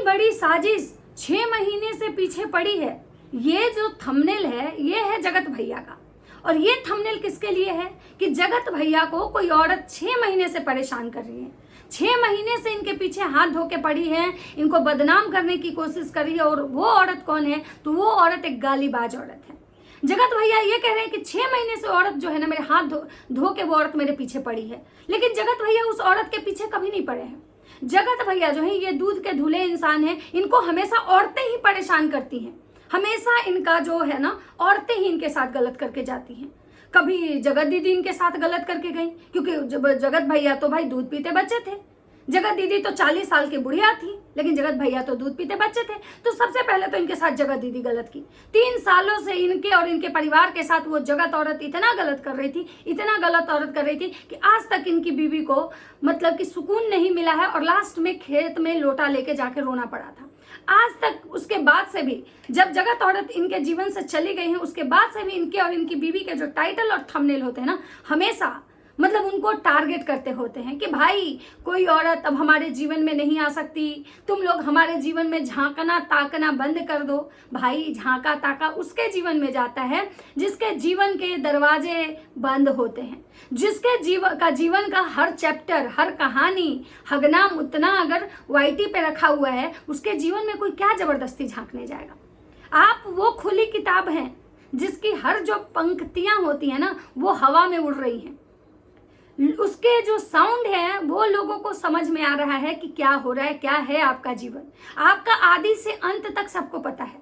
बड़ी साजिश 6 महीने से पीछे पड़ी है। ये जो थंबनेल है ये है जगत भैया का, और ये थंबनेल किसके लिए है कि जगत भैया को कोई औरत 6 महीने से परेशान कर रही है, 6 महीने से इनके पीछे हाथ धो के पड़ी है, इनको बदनाम करने की कोशिश कर रही है। और वो औरत कौन है? तो वो औरत एक गालीबाज औरत है। जगत भैया ये कह रहे हैं कि 6 महीने से औरत जो है ना मेरे हाथ धो के वो औरत मेरे पीछे पड़ी है, लेकिन जगत भैया उस औरत के पीछे कभी नहीं पड़े हैं। जगत भैया जो है ये दूध के धुले इंसान है, इनको हमेशा औरतें ही परेशान करती हैं, हमेशा इनका जो है ना औरतें ही इनके साथ गलत करके जाती हैं। कभी जगत दीदी इनके साथ गलत करके गई, क्योंकि जगत भैया तो भाई दूध पीते बच्चे थे, जगत दीदी तो 40 साल की बुढ़िया थी, लेकिन जगत भैया तो दूध पीते बच्चे थे। तो सबसे पहले तो इनके साथ जगत दीदी गलत की। 3 सालों से इनके और इनके परिवार के साथ वो जगत औरत इतना गलत कर रही थी, इतना गलत औरत कर रही थी कि आज तक इनकी बीवी को मतलब कि सुकून नहीं मिला है, और लास्ट में खेत में लोटा लेके जाके रोना पड़ा था। आज तक उसके बाद से भी जब जगत औरत इनके जीवन से चली गई है, उसके बाद से भी इनके और इनकी बीवी के जो टाइटल और थंबनेल होते हैं ना, हमेशा मतलब उनको टारगेट करते होते हैं कि भाई कोई औरत अब हमारे जीवन में नहीं आ सकती, तुम लोग हमारे जीवन में झांकना ताकना बंद कर दो। भाई झांका ताका उसके जीवन में जाता है जिसके जीवन के दरवाजे बंद होते हैं, जिसके जीवन का हर चैप्टर, हर कहानी हगना मुतना अगर वाईटी पे रखा हुआ है, उसके जीवन में कोई क्या जबरदस्ती झांकने जाएगा। आप वो खुली किताब हैं जिसकी हर जो पंक्तियां होती है ना वो हवा में उड़ रही हैं, उसके जो साउंड है वो लोगों को समझ में आ रहा है कि क्या हो रहा है, क्या है आपका जीवन, आपका आदि से अंत तक सबको पता है।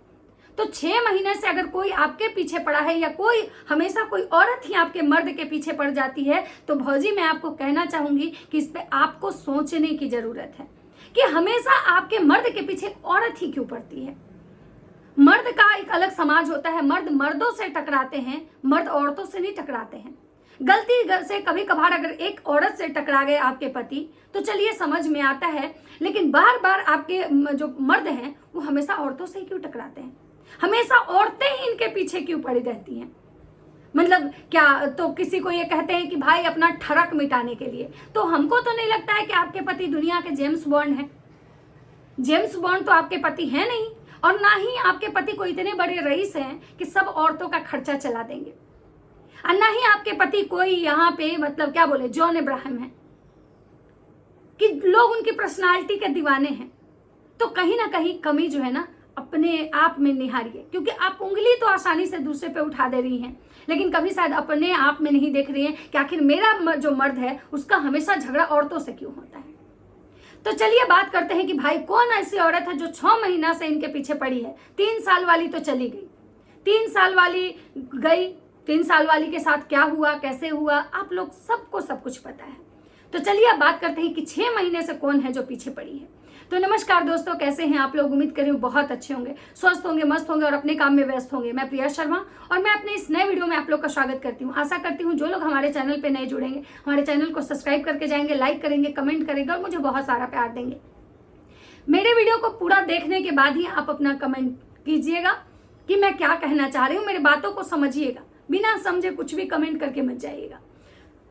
तो 6 महीने से अगर कोई आपके पीछे पड़ा है, या कोई हमेशा कोई औरत ही आपके मर्द के पीछे पड़ जाती है, तो भौजी मैं आपको कहना चाहूंगी कि इस पे आपको सोचने की जरूरत है कि हमेशा आपके मर्द के पीछे औरत ही क्यों पड़ती है। मर्द का एक अलग समाज होता है, मर्द मर्दों से टकराते हैं, मर्द औरतों से नहीं टकराते हैं। गलती से कभी कभार अगर एक औरत से टकरा गए आपके पति तो चलिए समझ में आता है, लेकिन बार बार आपके जो मर्द हैं वो हमेशा औरतों से ही क्यों टकराते हैं, हमेशा औरतें ही इनके पीछे क्यों पड़ी रहती हैं। मतलब क्या तो किसी को ये कहते हैं कि भाई अपना ठरक मिटाने के लिए, तो हमको तो नहीं लगता है कि आपके पति दुनिया के जेम्स बॉन्ड हैं। जेम्स बॉन्ड तो आपके पति हैं नहीं, और ना ही आपके पति को इतने बड़े रईस हैं कि सब औरतों का खर्चा चला देंगे, और ना ही आपके पति कोई यहाँ पे मतलब क्या बोले जॉन अब्राहम है कि लोग उनकी पर्सनालिटी के दीवाने हैं। तो कहीं ना कहीं कमी जो है ना अपने आप में निहारिए, क्योंकि आप उंगली तो आसानी से दूसरे पे उठा दे रही हैं, लेकिन कभी शायद अपने आप में नहीं देख रही हैं कि आखिर मेरा जो मर्द है उसका हमेशा झगड़ा औरतों से क्यों होता है। तो चलिए बात करते हैं कि भाई कौन ऐसी औरत है जो 6 महीना से इनके पीछे पड़ी है। 3 साल वाली तो चली गई, 3 साल वाली गई, 3 साल वाली के साथ क्या हुआ कैसे हुआ आप लोग सबको सब कुछ पता है। तो चलिए अब बात करते हैं कि 6 महीने से कौन है जो पीछे पड़ी है। तो नमस्कार दोस्तों, कैसे हैं आप लोग? उम्मीद कर रही हूँ बहुत अच्छे होंगे, स्वस्थ होंगे, मस्त होंगे और अपने काम में व्यस्त होंगे। मैं प्रिया शर्मा और मैं अपने इस नए वीडियो में आप लोग का स्वागत करती हूँ। आशा करती हूँ जो लोग हमारे चैनल पे नए जुड़ेंगे हमारे चैनल को सब्सक्राइब करके जाएंगे, लाइक करेंगे, कमेंट करेंगे और मुझे बहुत सारा प्यार देंगे। मेरे वीडियो को पूरा देखने के बाद ही आप अपना कमेंट कीजिएगा कि मैं क्या कहना चाह रही हूँ, मेरी बातों को समझिएगा, बिना समझे कुछ भी कमेंट करके मत जाइएगा।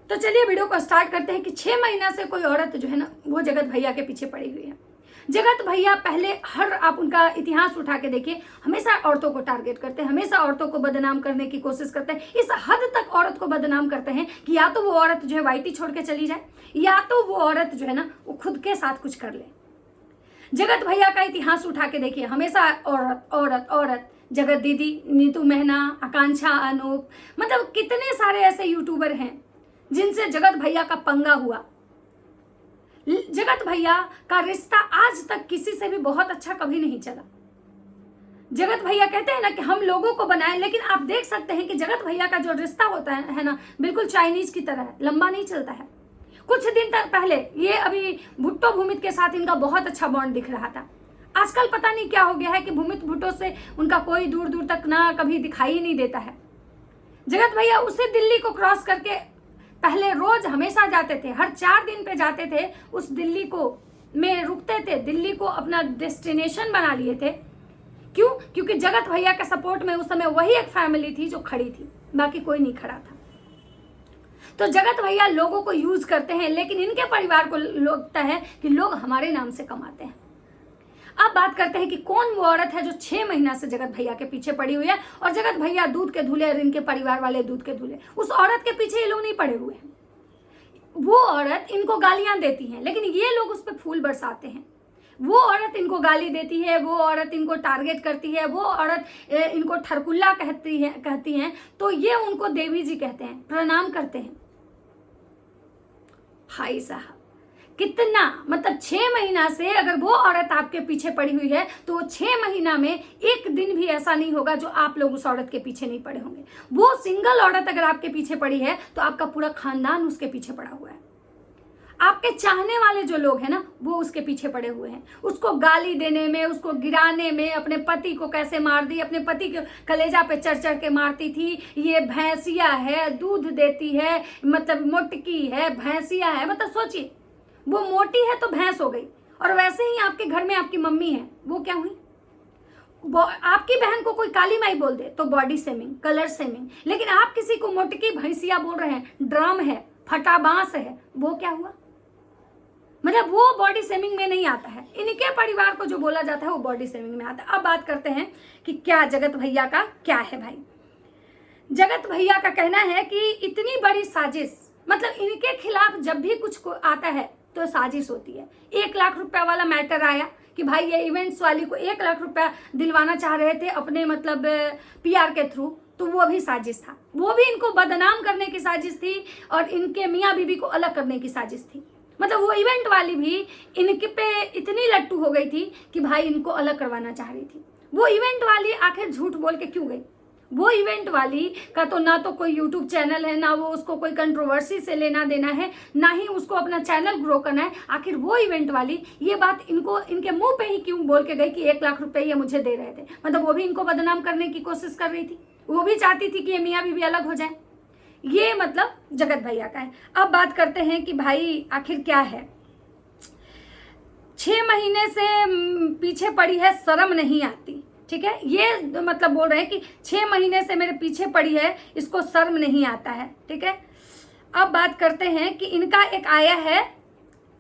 तो चलिए वीडियो को स्टार्ट करते हैं कि 6 महीना से कोई औरत जो है ना वो जगत भैया के पीछे पड़ी हुई है। जगत भैया पहले हर आप उनका इतिहास उठा के देखिए, हमेशा औरतों को टारगेट करते हैं, हमेशा औरतों को बदनाम करने की कोशिश करते हैं। इस हद तक औरत को बदनाम करते हैं कि या तो वो औरत जो है वाईटी छोड़ के चली जाए, या तो वो औरत जो है ना वो खुद के साथ कुछ कर ले। जगत भैया का इतिहास उठा के देखिए, हमेशा औरत औरत औरत, जगत दीदी, नीतू मेहना, आकांक्षा, अनूप, मतलब कितने सारे ऐसे यूट्यूबर हैं जिनसे जगत भैया का पंगा हुआ। जगत भैया का रिश्ता आज तक किसी से भी बहुत अच्छा कभी नहीं चला। जगत भैया कहते हैं ना कि हम लोगों को बनाए, लेकिन आप देख सकते हैं कि जगत भैया का जो रिश्ता होता है ना बिल्कुल चाइनीज की तरह है, लंबा नहीं चलता है। कुछ दिन तक पहले ये अभी भुट्टो भूमित के साथ इनका बहुत अच्छा बॉन्ड दिख रहा था। आजकल पता नहीं क्या हो गया है कि भूमित भुट्टो से उनका कोई दूर दूर तक ना कभी दिखाई ही नहीं देता है। जगत भैया उसे दिल्ली को क्रॉस करके पहले रोज हमेशा जाते थे, हर 4 दिन पे जाते थे, उस दिल्ली को में रुकते थे, दिल्ली को अपना डेस्टिनेशन बना लिए थे। क्यों? क्योंकि जगत भैया के सपोर्ट में उस समय वही एक फैमिली थी जो खड़ी थी, बाकी कोई नहीं खड़ा था। तो जगत भैया लोगों को यूज करते हैं, लेकिन इनके परिवार को लगता है कि लोग हमारे नाम से कमाते हैं। अब बात करते हैं कि कौन वो औरत है जो 6 महीना से जगत भैया के पीछे पड़ी हुई है, और जगत भैया दूध के धुले और इनके परिवार वाले दूध के धुले। उस औरत के पीछे ये लोग नहीं पड़े हुए हैं। वो औरत इनको गालियां देती है, लेकिन ये लोग उस पर फूल बरसाते हैं। वो औरत इनको गाली देती है, वो औरत इनको टारगेट करती है, वो औरत इनको ठरकुल्ला कहती हैं, तो ये उनको देवी जी कहते हैं, प्रणाम करते हैं। भाई साहब, कितना मतलब 6 महीना से अगर वो औरत आपके पीछे पड़ी हुई है तो वो 6 महीना में एक दिन भी ऐसा नहीं होगा जो आप लोग उस औरत के पीछे नहीं पड़े होंगे। वो सिंगल औरत अगर आपके पीछे पड़ी है तो आपका पूरा खानदान उसके पीछे पड़ा हुआ है। आपके चाहने वाले जो लोग हैं ना, वो उसके पीछे पड़े हुए हैं, उसको गाली देने में, उसको गिराने में। अपने पति को कैसे मार दी, अपने पति के कलेजा पे चढ़ चढ़ के मारती थी, ये भैंसिया है, दूध देती है, मतलब मोटकी है, भैंसिया है। मतलब सोचिए, वो मोटी है तो भैंस हो गई, और वैसे ही आपके घर में आपकी मम्मी है, वो क्या हुई? आपकी बहन को कोई काली माई बोल दे तो बॉडी शेमिंग, कलर शेमिंग, लेकिन आप किसी को मोटकी भैंसिया बोल रहे हैं, ड्रम है, फटा बांस है, वो क्या हुआ? मतलब वो बॉडी शेमिंग में नहीं आता है। इनके परिवार को जो बोला जाता है वो बॉडी शेमिंग में आता है। अब बात करते हैं कि क्या जगत भैया का क्या है। भाई, जगत भैया का कहना है कि इतनी बड़ी साजिश, मतलब इनके खिलाफ जब भी कुछ आता है तो साजिश होती है। 1 लाख रुपया वाला मैटर आया कि भाई ये इवेंट्स वाली को 1 लाख रुपया दिलवाना चाह रहे थे अपने मतलब PR के थ्रू, तो वो भी साजिश था। वो भी इनको बदनाम करने की साजिश थी और इनके मियाँ बीबी को अलग करने की साजिश थी। मतलब वो इवेंट वाली भी इनके पे इतनी लट्टू हो गई थी कि भाई इनको अलग करवाना चाह रही थी। वो इवेंट वाली आखिर झूठ बोल के क्यों गई? वो इवेंट वाली का तो ना तो कोई यूट्यूब चैनल है, ना वो उसको कोई कंट्रोवर्सी से लेना देना है, ना ही उसको अपना चैनल ग्रो करना है। आखिर वो इवेंट वाली ये बात इनको इनके मुंह पे ही क्यों बोल के गई कि 1 लाख रुपए ये मुझे दे रहे थे? मतलब वो भी इनको बदनाम करने की कोशिश कर रही थी। वो भी चाहती थी कि ये मियाँ बीवी अलग हो जाए। ये मतलब जगत भैया का है। अब बात करते हैं कि भाई आखिर क्या है। 6 महीने से पीछे पड़ी है, शर्म नहीं आती। ठीक है, ये मतलब बोल रहे हैं कि 6 महीने से मेरे पीछे पड़ी है, इसको शर्म नहीं आता है। ठीक है, अब बात करते हैं कि इनका एक आया है,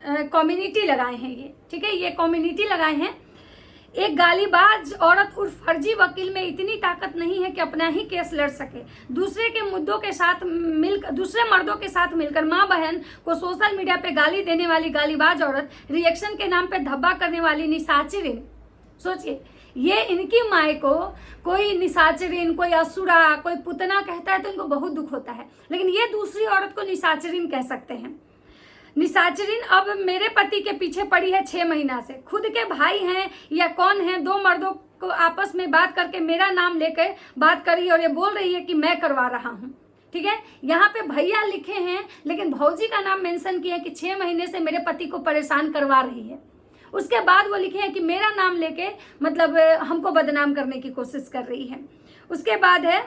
कम्युनिटी लगाए हैं ये। ठीक है, ये कम्युनिटी लगाए हैं। एक गालीबाज औरत उर्फ फर्जी वकील में इतनी ताकत नहीं है कि अपना ही केस लड़ सके। दूसरे मर्दों के साथ मिलकर माँ बहन को सोशल मीडिया पे गाली देने वाली गालीबाज औरत, रिएक्शन के नाम पे धब्बा करने वाली निशाचरिन। सोचिए, ये इनकी माए को कोई निशाचरिन, कोई असुरा, कोई पुतना कहता है तो इनको बहुत दुख होता है, लेकिन ये दूसरी औरत को निशाचरिन कह सकते हैं। निशाचरिन अब मेरे पति के पीछे पड़ी है 6 महीना से। खुद के भाई हैं या कौन है, 2 मर्दों को आपस में बात करके मेरा नाम लेकर बात करी और ये बोल रही है कि मैं करवा रहा हूँ। ठीक है, यहाँ पे भैया लिखे हैं लेकिन भौजी का नाम मेंशन किया है कि 6 महीने से मेरे पति को परेशान करवा रही है। उसके बाद वो लिखे हैं कि मेरा नाम लेके मतलब हमको बदनाम करने की कोशिश कर रही है। उसके बाद है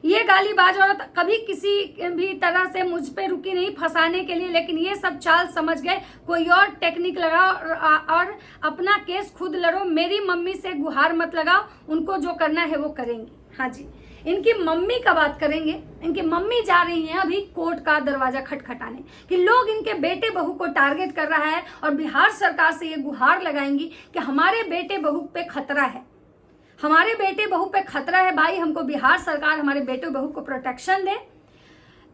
ये गालीबाज औरत कभी किसी भी तरह से मुझ पे रुकी नहीं फंसाने के लिए, लेकिन ये सब चाल समझ गए। कोई और टेक्निक लगाओ और अपना केस खुद लड़ो। मेरी मम्मी से गुहार मत लगाओ, उनको जो करना है वो करेंगी। हाँ जी, इनकी मम्मी का बात करेंगे। इनकी मम्मी जा रही हैं अभी कोर्ट का दरवाजा खटखटाने कि लोग इनके बेटे बहू को टारगेट कर रहा है, और बिहार सरकार से ये गुहार लगाएंगी कि हमारे बेटे बहू पे खतरा है, हमारे बेटे बहू पे खतरा है। भाई, हमको बिहार सरकार हमारे बेटे बहू को प्रोटेक्शन दे।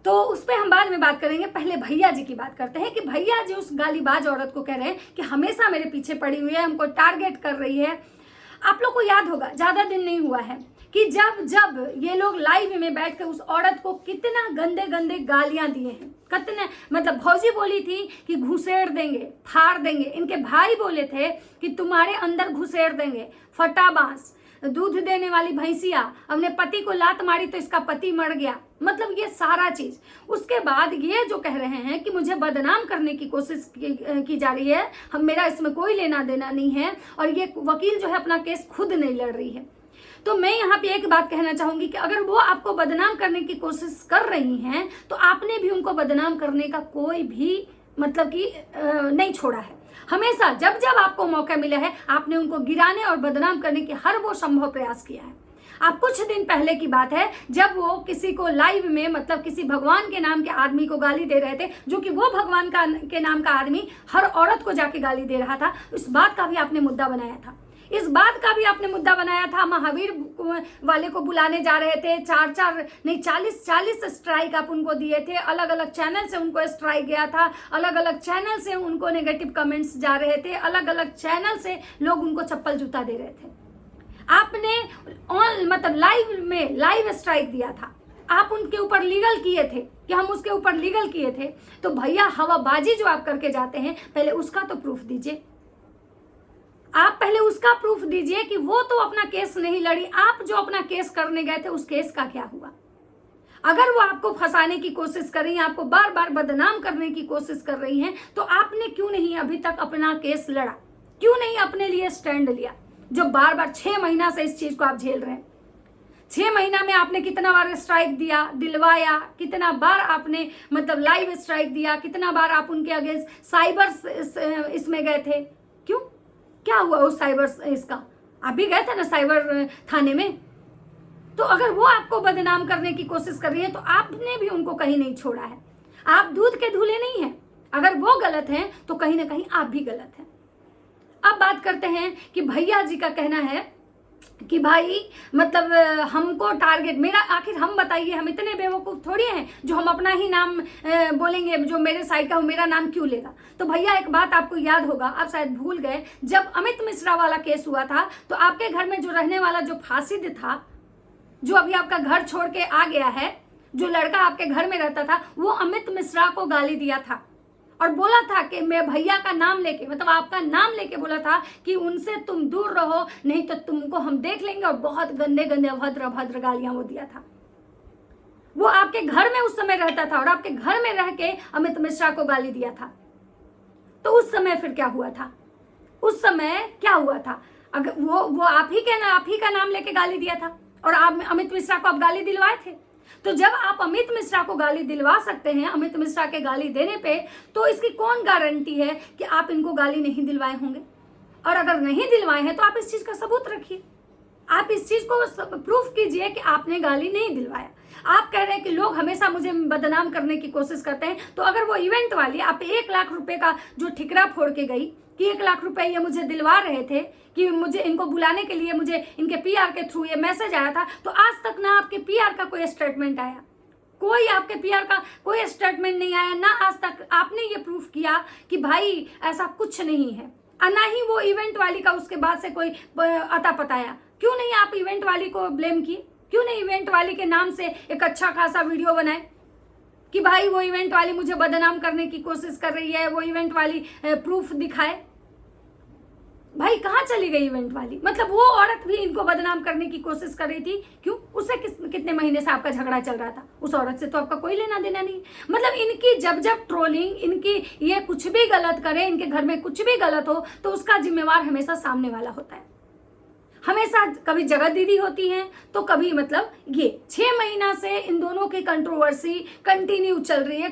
तो उस पर हम बाद में बात करेंगे। पहले भैया जी की बात करते हैं कि भैया जी उस गालीबाज औरत को कह रहे हैं कि हमेशा मेरे पीछे पड़ी हुई है, हमको टारगेट कर रही है। आप लोग को याद होगा, ज्यादा दिन नहीं हुआ है कि जब ये लोग लाइव में बैठ कर उस औरत को कितना गंदे गंदे गालियां दिए हैं। कितने मतलब भौजी बोली थी कि घुसेड़ देंगे, फाड़ देंगे। इनके भाई बोले थे कि तुम्हारे अंदर घुसेड़ देंगे। फटा बांस, दूध देने वाली भैंसिया, अपने पति को लात मारी तो इसका पति मर गया। मतलब ये सारा चीज। उसके बाद ये जो कह रहे हैं कि मुझे बदनाम करने की कोशिश की जा रही है, मेरा इसमें कोई लेना देना नहीं है, और ये वकील जो है अपना केस खुद नहीं लड़ रही है। तो मैं यहाँ पे एक बात कहना चाहूंगी कि अगर वो आपको बदनाम करने की कोशिश कर रही हैं तो आपने भी उनको बदनाम करने का कोई भी मतलब कि नहीं छोड़ा है। हमेशा जब जब आपको मौका मिला है आपने उनको गिराने और बदनाम करने की हर वो संभव प्रयास किया है। आप कुछ दिन पहले की बात है जब वो किसी को लाइव में मतलब किसी भगवान के नाम के आदमी को गाली दे रहे थे, जो कि वो भगवान के नाम का आदमी हर औरत को जाके गाली दे रहा था। इस बात का भी आपने मुद्दा बनाया था, इस बात का भी आपने मुद्दा बनाया था। महावीर वाले को बुलाने जा रहे थे, 40 स्ट्राइक आप उनको दिए थे, अलग अलग चैनल से उनको स्ट्राइक गया था, अलग अलग चैनल से उनको नेगेटिव कमेंट्स जा रहे थे, अलग अलग चैनल से लोग उनको चप्पल जूता दे रहे थे। आपने मतलब लाइव स्ट्राइक दिया था, आप उनके ऊपर लीगल किए थे कि हम उसके ऊपर लीगल किए थे। तो भैया हवाबाजी जो आप करके जाते हैं, पहले उसका तो प्रूफ दीजिए। आप पहले उसका प्रूफ दीजिए कि वो तो अपना केस नहीं लड़ी, आप जो अपना केस करने गए थे उस केस का क्या हुआ। अगर वो आपको फंसाने की कोशिश कर रही हैं, आपको बार बार बदनाम करने की कोशिश कर रही हैं, तो आपने क्यों नहीं अभी तक अपना केस लड़ा, क्यों नहीं अपने लिए स्टैंड लिया, जो बार बार 6 महीना से इस चीज को आप झेल रहे हैं। 6 महीना में आपने कितना बार स्ट्राइक दिलवाया, कितना बार आपने मतलब लाइव स्ट्राइक दिया, कितना बार आप उनके अगेंस्ट साइबर इसमें गए थे, क्यों, क्या हुआ उस साइबर इसका, आप भी गए थे ना साइबर थाने में। तो अगर वो आपको बदनाम करने की कोशिश कर रही है तो आपने भी उनको कहीं नहीं छोड़ा है, आप दूध के धुले नहीं हैं। अगर वो गलत हैं तो कहीं ना कहीं आप भी गलत हैं। अब बात करते हैं कि भैया जी का कहना है कि भाई मतलब हमको टारगेट, मेरा आखिर हम बताइए, हम इतने बेवकूफ़ थोड़ी हैं जो हम अपना ही नाम बोलेंगे, जो मेरे साइड का हो मेरा नाम क्यों लेगा। तो भैया एक बात आपको याद होगा, आप शायद भूल गए, जब अमित मिश्रा वाला केस हुआ था तो आपके घर में जो रहने वाला जो फासिद था, जो अभी आपका घर छोड़ के आ गया है, जो लड़का आपके घर में रहता था, वो अमित मिश्रा को गाली दिया था और बोला था कि मैं भैया का नाम लेके, मतलब आपका नाम लेके बोला था कि उनसे तुम दूर रहो, नहीं तो तुमको हम देख लेंगे, और बहुत गंदे गंदे अभद्र गालियां वो दिया था। वो आपके घर में उस समय रहता था और आपके घर में रह के अमित मिश्रा को गाली दिया था। तो उस समय फिर क्या हुआ था, उस समय क्या हुआ था, अगर वो आप ही का नाम लेके गाली दिया था और आप अमित मिश्रा को आप गाली दिलवाए थे। तो जब आप अमित मिश्रा को गाली दिलवा सकते हैं अमित मिश्रा के गाली देने पे, तो इसकी कौन गारंटी है कि आप इनको गाली नहीं दिलवाए होंगे। और अगर नहीं दिलवाए हैं तो आप इस चीज का सबूत रखिए, आप इस चीज को प्रूफ कीजिए कि आपने गाली नहीं दिलवाया। आप कह रहे हैं कि लोग हमेशा मुझे बदनाम करने की कोशिश करते हैं, तो अगर वो इवेंट वाली आप 1 लाख रुपए का जो ठिकरा फोड़ के गई कि 1 लाख रुपए ये मुझे दिलवा रहे थे कि मुझे इनको बुलाने के लिए मुझे इनके पीआर के थ्रू ये मैसेज आया था, तो आज तक ना आपके पीआर का कोई स्टेटमेंट आया, कोई आपके पीआर का कोई स्टेटमेंट नहीं आया, ना आज तक आपने ये प्रूफ किया कि भाई ऐसा कुछ नहीं है, और ना ही वो इवेंट वाली का उसके बाद से कोई अता पताया। क्यों नहीं आप इवेंट वाली को ब्लेम किए, क्यों नहीं इवेंट वाली के नाम से एक अच्छा खासा वीडियो बनाए कि भाई वो इवेंट वाली मुझे बदनाम करने की कोशिश कर रही है, वो इवेंट वाली प्रूफ दिखाए। भाई कहाँ चली गई इवेंट वाली, मतलब वो औरत भी इनको बदनाम करने की कोशिश कर रही थी, क्यों, उससे कितने महीने से आपका झगड़ा चल रहा था, उस औरत से तो आपका कोई लेना देना नहीं। मतलब इनकी जब ट्रोलिंग, इनकी ये कुछ भी गलत करे, इनके घर में कुछ भी गलत हो तो उसका जिम्मेवार हमेशा सामने वाला होता है, हमेशा कभी जगत दीदी होती हैं तो कभी मतलब ये 6 महीना से इन दोनों की कंट्रोवर्सी कंटिन्यू चल रही है।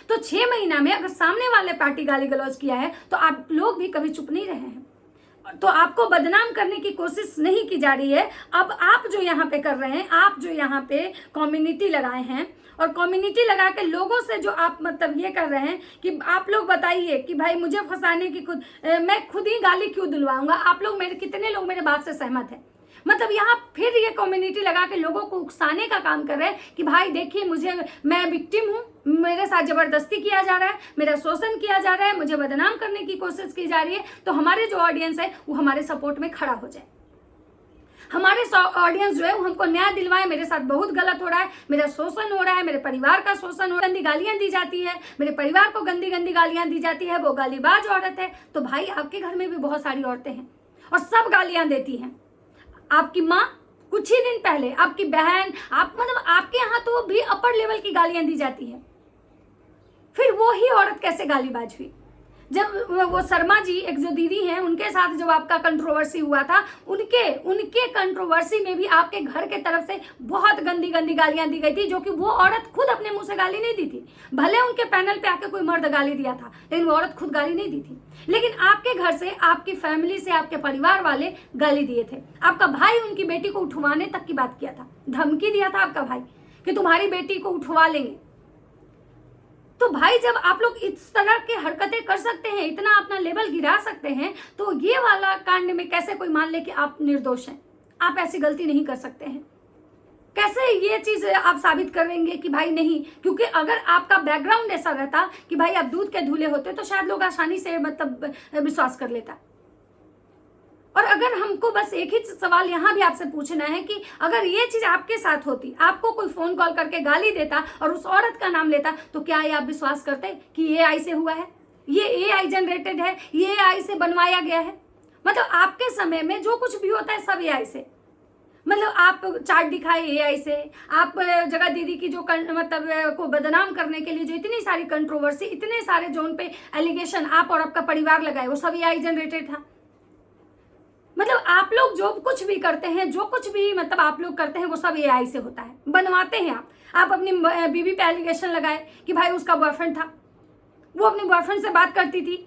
तो 6 महीना में अगर सामने वाले पार्टी गाली गलौज किया है तो आप लोग भी कभी चुप नहीं रहे हैं, तो आपको बदनाम करने की कोशिश नहीं की जा रही है। अब आप जो यहाँ पे कर रहे हैं, आप जो यहाँ पे कम्युनिटी लगाए हैं और कम्युनिटी लगा के लोगों से जो आप मतलब ये कर रहे हैं कि आप लोग बताइए कि भाई मुझे फंसाने की मैं खुद ही गाली क्यों दिलवाऊंगा। आप लोग कितने लोग मेरे बात से सहमत हैं। मतलब यहाँ फिर ये कम्युनिटी लगा के लोगों को उकसाने का काम कर रहे हैं कि भाई देखिए मैं विक्टिम हूँ, मेरे साथ जबरदस्ती किया जा रहा है, मेरा शोषण किया जा रहा है, मुझे बदनाम करने की कोशिश की जा रही है। तो हमारे जो ऑडियंस है वो हमारे सपोर्ट में खड़ा हो जाए, हमारे ऑडियंस जो है वो हमको न्याय दिलवाए, मेरे साथ बहुत गलत हो रहा है, मेरा शोषण हो रहा है, मेरे परिवार का शोषण हो रहा है, गंदी गालियां दी जाती है, मेरे परिवार को गंदी गंदी गालियां दी जाती है, वो गालीबाज औरत है। तो भाई आपके घर में भी बहुत सारी औरतें हैं और सब गालियां देती हैं। आपकी माँ, कुछ ही दिन पहले आपकी बहन, आप मतलब आपके यहाँ तो भी अपर लेवल की गालियां दी जाती है। फिर वो ही औरत कैसे गालीबाज हुई जब वो शर्मा जी एक जो दीदी हैं उनके साथ जब आपका कंट्रोवर्सी हुआ था, उनके कंट्रोवर्सी में भी आपके घर के तरफ से बहुत गंदी गंदी गालियां दी गई थी, जो कि वो औरत खुद अपने मुंह से गाली नहीं दी थी। भले उनके पैनल पे आके कोई मर्द गाली दिया था, लेकिन वो औरत खुद गाली नहीं दी थी। लेकिन आपके घर से, आपकी फैमिली से, आपके परिवार वाले गाली दिए थे। आपका भाई उनकी बेटी को उठवाने तक की बात किया था, धमकी दिया था आपका भाई कि तुम्हारी बेटी को उठवा लेंगे। तो भाई जब आप लोग इस तरह की हरकतें कर सकते हैं, इतना अपना लेवल गिरा सकते हैं, तो ये वाला कांड में कैसे कोई मान ले कि आप निर्दोष हैं? आप ऐसी गलती नहीं कर सकते हैं। कैसे ये चीज आप साबित करेंगे कि भाई नहीं? क्योंकि अगर आपका बैकग्राउंड ऐसा रहता कि भाई आप दूध के धुले होते, तो शायद लोग आसानी से मतलब विश्वास कर लेता। और अगर हमको बस एक ही सवाल यहाँ भी आपसे पूछना है कि अगर ये चीज आपके साथ होती, आपको कोई फोन कॉल करके गाली देता और उस औरत का नाम लेता, तो क्या ये आप विश्वास करते कि ये AI से हुआ है, ये AI जनरेटेड है, ये AI से बनवाया गया है? मतलब आपके समय में जो कुछ भी होता है सब AI से। मतलब आप चार्ट दिखाए AI से, आप जगह दीदी की जो मतलब को बदनाम करने के लिए जो इतनी सारी कंट्रोवर्सी, इतने सारे जो उन पे एलिगेशन आप और आपका परिवार लगाए, वो सब AI जनरेटेड था। मतलब आप लोग जो कुछ भी करते हैं, जो कुछ भी मतलब आप लोग करते हैं, वो सब AI से होता है, बनवाते हैं आप अपनी बीवी पे एलिगेशन लगाए कि भाई उसका बॉयफ्रेंड था, वो अपने बॉयफ्रेंड से बात करती थी,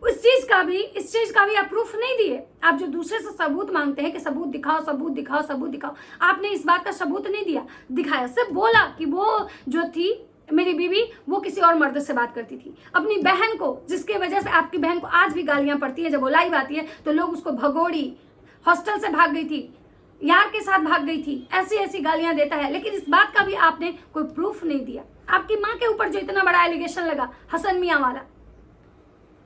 इस चीज का भी आप प्रूफ नहीं दिए। आप जो दूसरे से सबूत मांगते हैं कि सबूत दिखाओ, सबूत दिखाओ, सबूत दिखाओ, आपने इस बात का सबूत नहीं दिखाया। सिर्फ बोला कि वो जो थी मेरी बीवी, वो किसी और मर्द से बात करती थी। अपनी बहन को, जिसके वजह से आपकी बहन को आज भी गालियां पड़ती है, जब वो लाइव आती है तो लोग उसको भगोड़ी, हॉस्टल से भाग गई थी, यार के साथ भाग गई थी, ऐसी ऐसी गालियां देता है, लेकिन इस बात का भी आपने कोई प्रूफ नहीं दिया। आपकी माँ के ऊपर जो इतना बड़ा एलिगेशन लगा, हसन मियाँ वाला,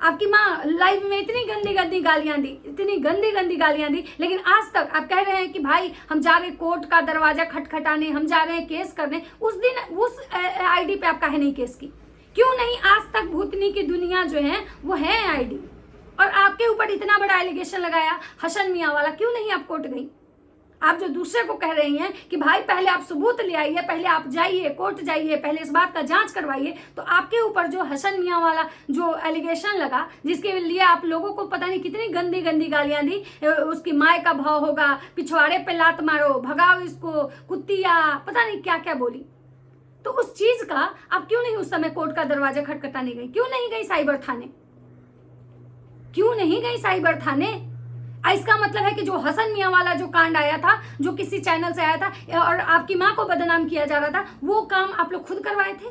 आपकी माँ लाइव में इतनी गंदी गंदी गालियां दी, इतनी गंदी गंदी गालियां दी, लेकिन आज तक आप कह रहे हैं कि भाई हम जा रहे कोर्ट का दरवाजा खटखटाने, हम जा रहे हैं केस करने। उस दिन उस आईडी पे आप काहे नहीं केस की? क्यों नहीं? आज तक भूतनी की दुनिया जो है वो है आईडी, और आपके ऊपर इतना बड़ा एलिगेशन लगाया हसन मियाँ वाला, क्यों नहीं आप कोर्ट गई? आप जो दूसरे को कह रही हैं कि भाई पहले आप सबूत ले आइए, पहले आप जाइए कोर्ट जाइए, पहले इस बात का जांच करवाइए, तो आपके ऊपर जो हसन मियाँ वाला जो एलिगेशन लगा, जिसके लिए आप लोगों को पता नहीं कितनी गंदी गंदी गालियां दी, उसकी माय का भाव होगा, पिछवाड़े पे लात मारो, भगाओ इसको, कुत्तिया, पता नहीं क्या क्या बोली। तो उस चीज का आप क्यों नहीं उस समय कोर्ट का दरवाजा खटखटाने गई? क्यों नहीं गई साइबर थाने? क्यों नहीं गई साइबर थाने? इसका मतलब है कि जो हसन मियाँ वाला जो कांड आया था, जो किसी चैनल से आया था और आपकी माँ को बदनाम किया जा रहा था, वो काम आप लोग खुद करवाए थे।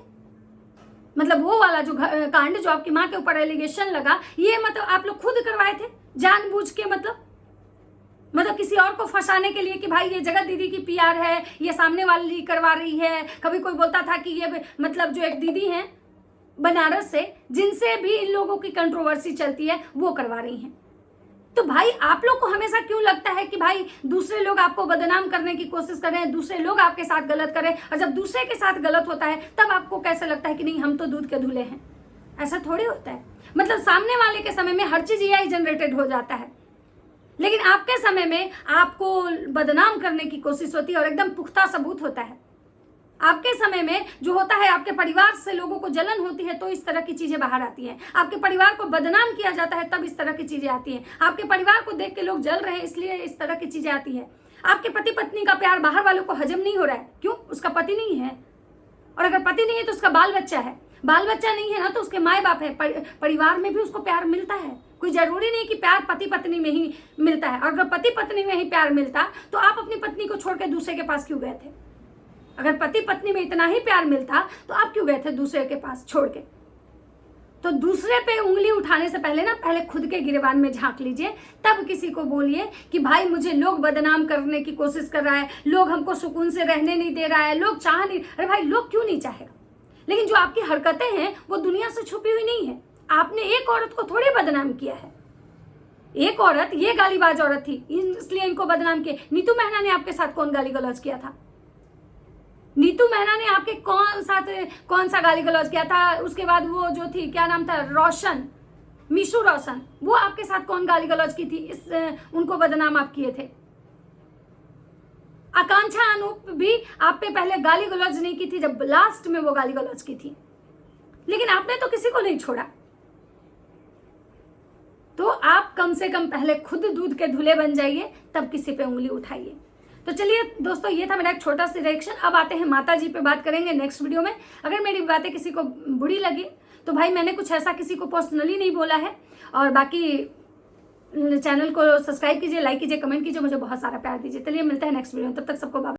मतलब वो वाला जो कांड जो आपकी माँ के ऊपर एलिगेशन लगा, ये मतलब आप लोग खुद करवाए थे जानबूझ के। मतलब किसी और को फंसाने के लिए कि भाई ये जगत दीदी की PR है, ये सामने वाली करवा रही है। कभी कोई बोलता था कि ये मतलब जो एक दीदी है बनारस से, जिनसे भी इन लोगों की कंट्रोवर्सी चलती है, वो करवा रही हैं। तो भाई आप लोग को हमेशा क्यों लगता है कि भाई दूसरे लोग आपको बदनाम करने की कोशिश कर रहे हैं, दूसरे लोग आपके साथ गलत कर रहे हैं, और जब दूसरे के साथ गलत होता है तब आपको कैसे लगता है कि नहीं हम तो दूध के धुले हैं? ऐसा थोड़ी होता है। मतलब सामने वाले के समय में हर चीज AI जनरेटेड हो जाता है, लेकिन आपके समय में आपको बदनाम करने की कोशिश होती है और एकदम पुख्ता सबूत होता है। आपके समय में जो होता है, आपके परिवार से लोगों को जलन होती है तो इस तरह की चीजें बाहर आती हैं। आपके परिवार को बदनाम किया जाता है तब इस तरह की चीजें आती हैं। आपके परिवार को देख के लोग जल रहे हैं इसलिए इस तरह की चीजें आती है। आपके पति पत्नी का प्यार बाहर वालों को हजम नहीं हो रहा है, क्यों? उसका पति नहीं है, और अगर पति नहीं है तो उसका बाल बच्चा है, बाल बच्चा नहीं है ना तो उसके माए बाप है, परिवार में भी उसको प्यार मिलता है। कोई जरूरी नहीं कि प्यार पति पत्नी में ही मिलता है, और अगर पति पत्नी में ही प्यार मिलता तो आप अपनी पत्नी को छोड़ के दूसरे के पास क्यों गए थे? अगर पति पत्नी में इतना ही प्यार मिलता तो आप क्यों गए थे दूसरे के पास छोड़ के? तो दूसरे पे उंगली उठाने से पहले ना, पहले खुद के गिरेबान में झांक लीजिए, तब किसी को बोलिए कि भाई मुझे लोग बदनाम करने की कोशिश कर रहा है, लोग हमको सुकून से रहने नहीं दे रहा है, लोग चाह नहीं। अरे भाई लोग क्यों नहीं चाहेगा? लेकिन जो आपकी हरकतें हैं वो दुनिया से छुपी हुई नहीं है। आपने एक औरत को थोड़ी बदनाम किया है। एक औरत, ये गालीबाज औरत थी इसलिए इनको बदनाम किया। नीतू मेहना ने आपके साथ कौन गाली गलौज किया था? नीतू मेहना ने आपके कौन सा गाली गलौज किया था? उसके बाद वो जो थी, क्या नाम था, रोशन, मीशू रोशन, वो आपके साथ कौन गाली गलौज की थी? उनको बदनाम आप किए थे। आकांक्षा अनूप भी आप पे पहले गाली गलौज नहीं की थी, जब लास्ट में वो गाली गलौज की थी, लेकिन आपने तो किसी को नहीं छोड़ा। तो आप कम से कम पहले खुद दूध के धुले बन जाइए, तब किसी पे उंगली उठाइए। तो चलिए दोस्तों, ये था मेरा एक छोटा सा रिएक्शन। अब आते हैं माता जी पे, बात करेंगे नेक्स्ट वीडियो में। अगर मेरी बातें किसी को बुरी लगी तो भाई मैंने कुछ ऐसा किसी को पर्सनली नहीं बोला है। और बाकी चैनल को सब्सक्राइब कीजिए, लाइक कीजिए, कमेंट कीजिए, मुझे बहुत सारा प्यार दीजिए। चलिए मिलते हैं नेक्स्ट वीडियो में, तब तक सबको बाय।